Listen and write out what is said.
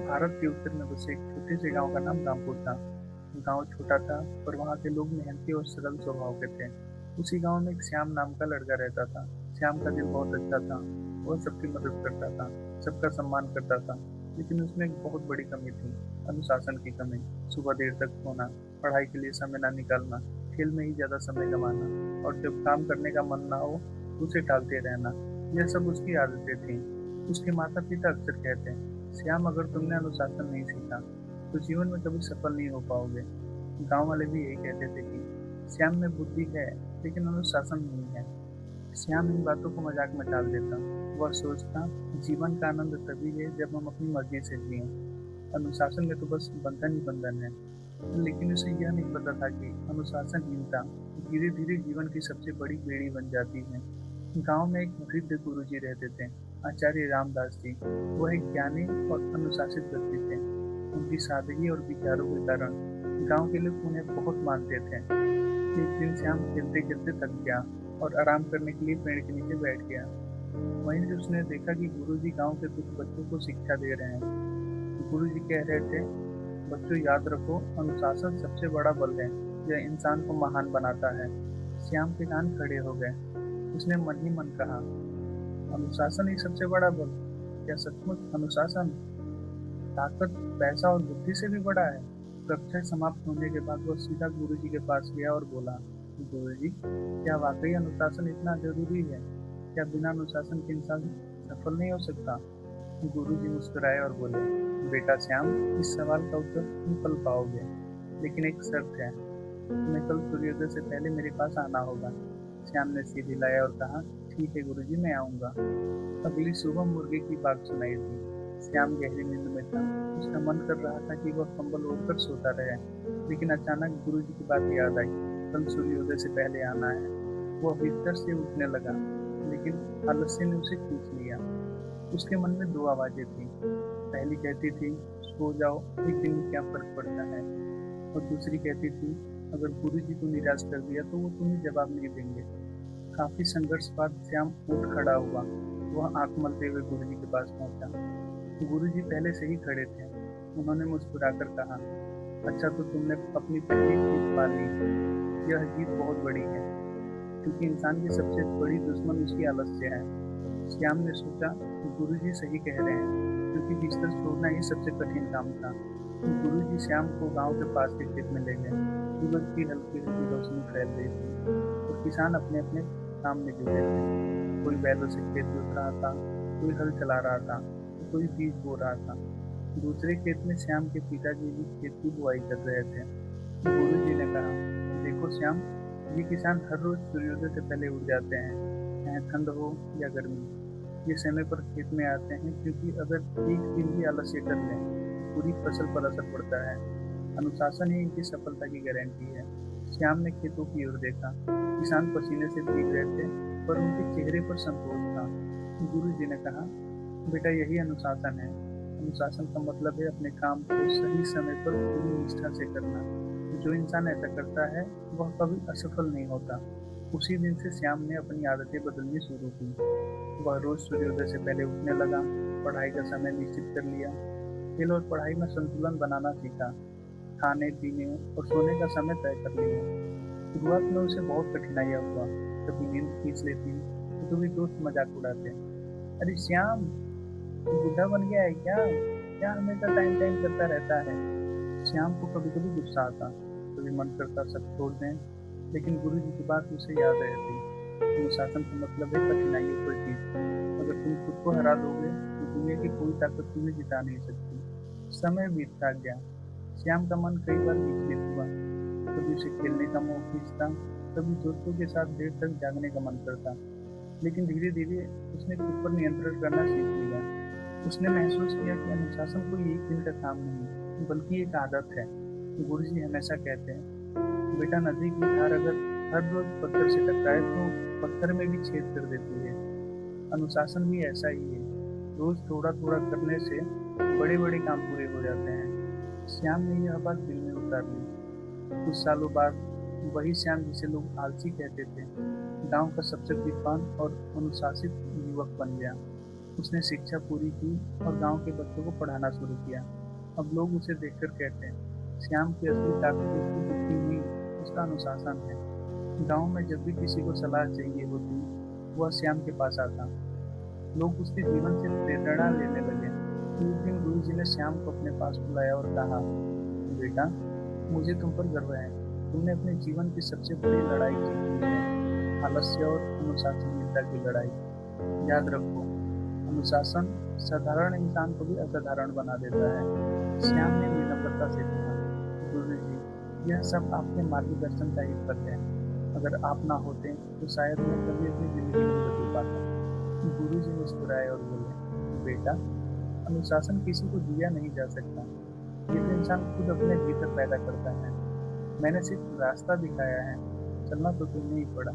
भारत के उत्तर में बसे एक छोटे से गांव का नाम रामपुर था। गांव छोटा था, पर वहां के लोग मेहनती और सरल स्वभाव के थे। उसी गांव में एक श्याम नाम का लड़का रहता था। श्याम का दिल बहुत अच्छा था। वह सबकी मदद करता था, सबका सम्मान करता था। लेकिन उसमें एक बहुत बड़ी कमी थी, अनुशासन की कमी। सुबह देर तक सोना, पढ़ाई के लिए समय ना निकालना, खेल में ही ज्यादा समय गंवाना, और जब काम करने का मन ना हो तो उसे टालते रहना। यह सब उसकी आदतें थीं। उसके माता पिता अक्सर कहते, श्याम, अगर तुमने अनुशासन नहीं सीखा तो जीवन में कभी सफल नहीं हो पाओगे। गांव वाले भी यही कहते थे कि श्याम में बुद्धि है, लेकिन अनुशासन नहीं है। श्याम इन बातों को मजाक में टाल देता। वह सोचता, जीवन का आनंद तभी है जब हम अपनी मर्जी से जिए। अनुशासन में तो बस बंधन ही बंधन है। लेकिन उसे यह नहीं पता था कि अनुशासनहीनता धीरे धीरे जीवन की सबसे बड़ी बेड़ी बन जाती है। गांव में एक वृद्ध गुरुजी रहते थे, आचार्य रामदास जी। वह एक ज्ञानी और अनुशासित व्यक्ति थे। उनकी सादगी और विचारों के कारण गांव के लोग उन्हें बहुत मानते थे। एक दिन श्याम खेलते खेलते थक गया और आराम करने के लिए पेड़ के नीचे बैठ गया। वहीं से उसने देखा कि गुरुजी गांव के कुछ बच्चों को शिक्षा दे रहे हैं। गुरुजी कह रहे थे, बच्चों, याद रखो, अनुशासन सबसे बड़ा बल है। यह इंसान को महान बनाता है। श्याम के कान खड़े हो गए। उसने मन ही मन कहा, अनुशासन ही सबसे बड़ा बल? क्या सचमुच अनुशासन ताकत, पैसा और बुद्धि से भी बड़ा है? कक्षा समाप्त होने के बाद वह सीधा गुरुजी के पास गया और बोला, गुरुजी, क्या वाकई अनुशासन इतना जरूरी है? क्या बिना अनुशासन के इंसान सफल नहीं हो सकता? गुरुजी मुस्कुराए और बोले, बेटा श्याम, इस सवाल का उत्तर तुम कल पाओगे, लेकिन एक शर्त है। तुम्हें कल सूर्योदय से पहले मेरे पास आना होगा। श्याम ने सिर हिलाया और कहा, ठीक है गुरुजी, मैं आऊंगा। अगली सुबह मुर्गे की बात सुनाई दी। श्याम गहरी नींद में था। उसका मन कर रहा था कि वह कंबल ओढ़कर सोता रहे, लेकिन अचानक गुरुजी की बात याद आई। कल सूर्योदय से पहले आना है। वह बिस्तर से उठने लगा, लेकिन आलस्य ने उसे खींच लिया। उसके मन में दो आवाजें थीं। पहली कहती थी, सो जाओ, एक दिन में क्या फर्क पड़ता है। और दूसरी कहती थी, अगर गुरुजी को निराश कर दिया तो वो तुम्हें जवाब नहीं देंगे। काफी संघर्ष बाद श्याम उठ खड़ा हुआ। वह आंख मलते हुए गुरुजी के पास पहुंचा। गुरुजी पहले से ही खड़े थे। उन्होंने मुस्कुराकर कहा, अच्छा, तो तुमने अपनी पहली जीत पा ली। यह जीत बहुत बड़ी है, क्योंकि इंसान की सबसे बड़ी दुश्मन उसकी आलस्य है। श्याम ने सोचा, गुरुजी सही कह रहे हैं, क्योंकि बिस्तर छोड़ना ही सबसे कठिन काम था। गुरुजी श्याम को गांव के पास के खेत में ले गए। सूरज की हल्की हल्की रोशनी फैल रही थी और किसान अपने अपने काम में जुटे थे। कोई बैलों से खेत जोत रहा था, कोई हल चला रहा था, तो कोई बीज बो रहा था। दूसरे खेत में श्याम के पिताजी भी खेत की बुआई कर रहे थे। गुरुजी ने कहा, देखो श्याम, ये किसान हर रोज सूर्योदय से पहले उठ जाते हैं, चाहे ठंड हो या गर्मी। ये समय पर खेत में आते हैं, क्योंकि अगर एक दिन भी आलस्य कर लें तो पूरी फसल पर असर पड़ता है। अनुशासन ही इनकी सफलता की गारंटी है। श्याम ने खेतों की ओर देखा। किसान पसीने से भीग रहे थे, पर उनके चेहरे पर संतोष था। गुरुजी ने कहा, बेटा, यही अनुशासन है। अनुशासन का मतलब है अपने काम को सही समय पर पूरी निष्ठा से करना। जो इंसान ऐसा करता है वह कभी असफल नहीं होता। उसी दिन से श्याम ने अपनी आदतें बदलनी शुरू की। वह रोज सूर्योदय से पहले उठने लगा, पढ़ाई का समय निश्चित कर लिया, खेल और पढ़ाई में संतुलन बनाना सीखा, खाने पीने और सोने का समय तय कर लिया। शुरुआत में उसे बहुत कठिनाइयाँ हुआ। कभी नींद खींच लेती तो कभी दोस्त मजाक उड़ाते, अरे श्याम, तू बुढ़ा बन गया है क्या? क्या हमेशा टाइम टाइम करता रहता है? श्याम को कभी कभी गुस्सा आता, कभी मन करता सब छोड़ दें, लेकिन गुरु जी की बात उसे याद रहती। अनुशासन का मतलब है कठिनाइयों पर जीत। अगर तुम खुद को हरा दोगे तो दुनिया की कोई ताकत तुम्हें जिता नहीं सकती। समय बीतता गया। श्याम का मन कई बार विचलित हुआ। कभी उसे खेलने का मोह खींचता, कभी दोस्तों के साथ देर तक जागने का मन करता। लेकिन धीरे धीरे उसने खुद पर नियंत्रण करना सीख लिया। उसने महसूस किया कि अनुशासन कोई एक दिन का काम नहीं, बल्कि एक आदत है। गुरुजी हमेशा कहते हैं, बेटा, नदी की धार अगर हर रोज पत्थर से टकराए तो पत्थर में भी छेद कर देती है। अनुशासन भी ऐसा ही है। रोज थोड़ा थोड़ा करने से बड़े बड़े काम पूरे हो जाते हैं। श्याम ने यह बात दिल में उतार ली। कुछ सालों बाद वही श्याम, जिसे लोग आलसी कहते थे, गांव का सबसे विद्वान और अनुशासित युवक बन गया। उसने शिक्षा पूरी की और गांव के बच्चों को पढ़ाना शुरू किया। अब लोग उसे देखकर कहते हैं, श्याम की असली ताकत उसकी बुद्धि नहीं, उसका अनुशासन है। गांव में जब भी किसी को सलाह चाहिए होती, वह श्याम के पास आता। लोग उसके जीवन से प्रेरणा लेने लगे। एक दिन गुरु जी ने श्याम को अपने पास बुलाया और कहा, बेटा, मुझे तुम पर गर्व है। तुमने अपने जीवन की सबसे बड़ी लड़ाई जीत ली है, आलस्य और अनुशासनहीनता की लड़ाई। याद रखो, अनुशासन साधारण इंसान को भी असाधारण बना देता है। श्याम ने विनम्रता से कहा, गुरु जी, यह सब आपके मार्गदर्शन का ही फल है। अगर आप ना होते तो शायद मैं कभी अपनी जिंदगी नहीं बदल पाता। गुरु जी मुस्कुराए और बोले, बेटा, अनुशासन किसी को दिया नहीं जा सकता, ये तो इंसान खुद अपने भीतर पैदा करता है। मैंने सिर्फ रास्ता दिखाया है, चलना तो तुमने ही पड़ा।